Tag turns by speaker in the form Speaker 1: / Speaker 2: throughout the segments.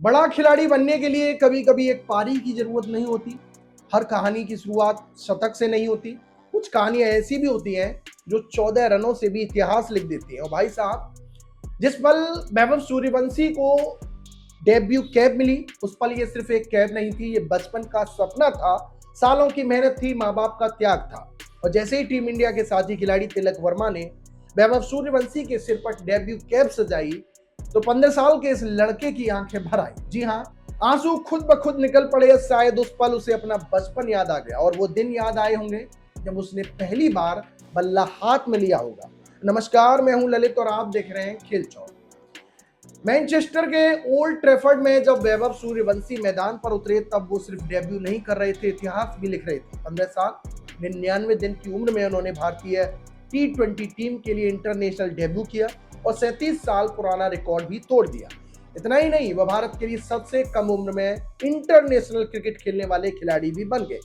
Speaker 1: बड़ा खिलाड़ी बनने के लिए कभी कभी एक पारी की जरूरत नहीं होती। हर कहानी की शुरुआत शतक से नहीं होती। कुछ कहानियां ऐसी भी होती हैं जो 14 रनों से भी इतिहास लिख देती हैं। और भाई साहब, जिस पल वैभव सूर्यवंशी को डेब्यू कैप मिली, उस पल ये सिर्फ एक कैप नहीं थी, ये बचपन का सपना था। सालों की मेहनत थी, माँ बाप का त्याग था। और जैसे ही टीम इंडिया के साथी खिलाड़ी तिलक वर्मा ने वैभव सूर्यवंशी के सिर पर डेब्यू कैप सजाई, तो 15 साल के इस लड़के की आंखें भर आई। जी हाँ, आंसू खुद ब खुद निकल पड़े। शायद उस पल उसे अपना बचपन याद आ गया और वो दिन याद आए होंगे जब उसने पहली बार बल्ला हाथ में लिया होगा। नमस्कार, मैं हूं ललित और आप देख रहे हैं खेल चौक। मैनचेस्टर के ओल्ड ट्रैफर्ड में जब वैभव सूर्यवंशी मैदान पर उतरे, तब वो सिर्फ डेब्यू नहीं कर रहे थे, इतिहास भी लिख रहे थे। 15 साल 99 दिन की उम्र में उन्होंने भारतीय T20 टीम के लिए इंटरनेशनल डेब्यू किया और 37 साल पुराना रिकॉर्ड भी तोड़ दिया। इतना ही नहीं, वह भारत के लिए सबसे कम उम्र में इंटरनेशनल क्रिकेट खेलने वाले खिलाड़ी भी बन गए।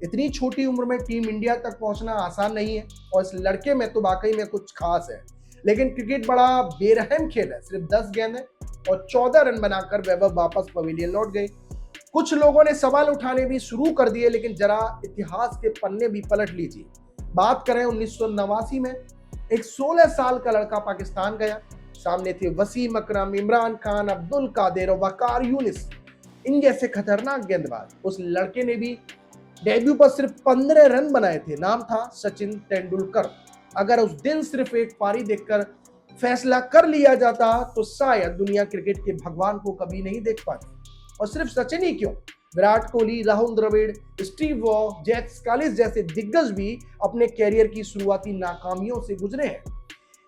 Speaker 1: इतनी छोटी उम्र में टीम इंडिया तक पहुंचना आसान नहीं है और इस लड़के में तो वाकई में कुछ खास है। लेकिन क्रिकेट बड़ा बेरहम खेल है। सिर्फ 10 गेंदें और 14 रन बनाकर वैभव वापस पवेलियन लौट गए। कुछ लोगों ने सवाल उठाने भी शुरू कर दिए, लेकिन जरा इतिहास के पन्ने भी पलट लीजिए। बात करें 1989 में, एक 16 साल का लड़का पाकिस्तान गया। सामने थे वसीम अकरम, इमरान खान, अब्दुल कादिर और वकार यूनिस। इन जैसे खतरनाक गेंदबाज। उस लड़के ने भी डेब्यू पर सिर्फ 15 रन बनाए थे। नाम था सचिन तेंदुलकर। अगर उस दिन सिर्फ एक पारी देखकर फैसला कर लिया जाता तो शायद दुनिया क्रिकेट के भगवान को कभी नहीं देख पाती। और सिर्फ सचिन ही क्यों, Virat Kohli, Rahul Dravid, Steve Waugh, Jacques Kallis जैसे दिग्गज भी अपने कैरियर की शुरुआती नाकामियों से गुजरे हैं।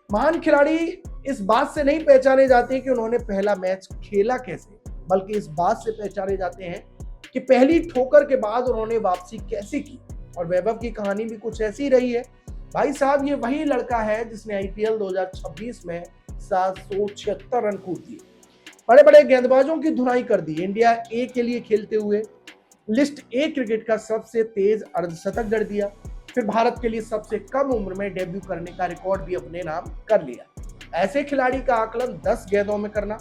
Speaker 1: महान खिलाड़ी इस बात से नहीं पहचाने जाते कि उन्होंने पहला मैच खेला कैसे, बल्कि इस बात से पहचाने जाते हैं कि पहली ठोकर के बाद उन्होंने वापसी कैसे की। और वैभव की कहानी भी कुछ ऐसी रही है। भाई साहब, ये वही लड़का है जिसने आईपीएल 2026 में 776 रन कूद दिए, बड़े बड़े गेंदबाजों की धुनाई कर दी, इंडिया ए के लिए खेलते हुए लिस्ट ए क्रिकेट का सबसे तेज अर्धशतक जड़ दिया, फिर भारत के लिए सबसे कम उम्र में डेब्यू करने का रिकॉर्ड भी अपने नाम कर लिया। ऐसे खिलाड़ी का आकलन 10 गेंदों में करना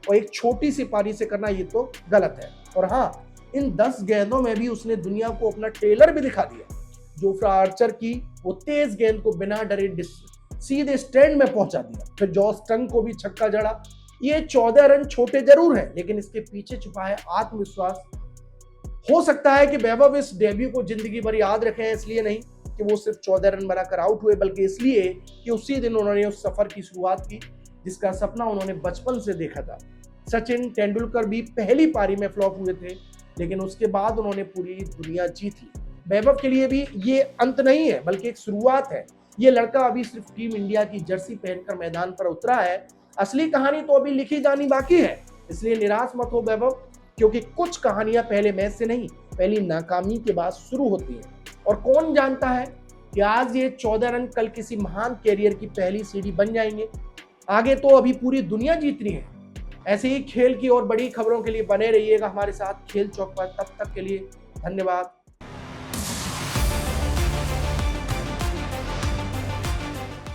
Speaker 1: और एक छोटी सी पारी से करना, ये तो गलत है। और हाँ, इन 10 गेंदों में भी उसने दुनिया को अपना टेलर भी दिखा दिया। जोफ्रा आर्चर की वो तेज गेंद को बिना डरे सीधे स्टैंड में पहुंचा दिया, फिर जॉस टंग को भी छक्का जड़ा। ये 14 रन छोटे जरूर हैं, लेकिन इसके पीछे छुपा है आत्मविश्वास। हो सकता है कि वैभव इस डेब्यू को जिंदगी भर याद रखें, इसलिए नहीं कि वो सिर्फ 14 रन बनाकर आउट हुए, बल्कि इसलिए कि उसी दिन उन्होंने उस सफर की शुरुआत की जिसका सपना उन्होंने बचपन से देखा था। सचिन तेंदुलकर भी पहली पारी में फ्लॉप हुए थे, लेकिन उसके बाद उन्होंने पूरी दुनिया जीत ली। वैभव के लिए भी ये अंत नहीं है, बल्कि एक शुरुआत है। ये लड़का अभी सिर्फ टीम इंडिया की जर्सी पहनकर मैदान पर उतरा है, असली कहानी तो अभी लिखी जानी बाकी है। इसलिए निराश मत हो वैभव, क्योंकि कुछ कहानियां पहले मैच से नहीं, पहली नाकामी के बाद शुरू होती है। और कौन जानता है कि आज ये 14 रन कल किसी महान कैरियर की पहली सीढ़ी बन जाएंगे। आगे तो अभी पूरी दुनिया जीतनी है। ऐसे ही खेल की और बड़ी खबरों के लिए बने रहिएगा हमारे साथ खेल चौक पर। तब तक के लिए धन्यवाद।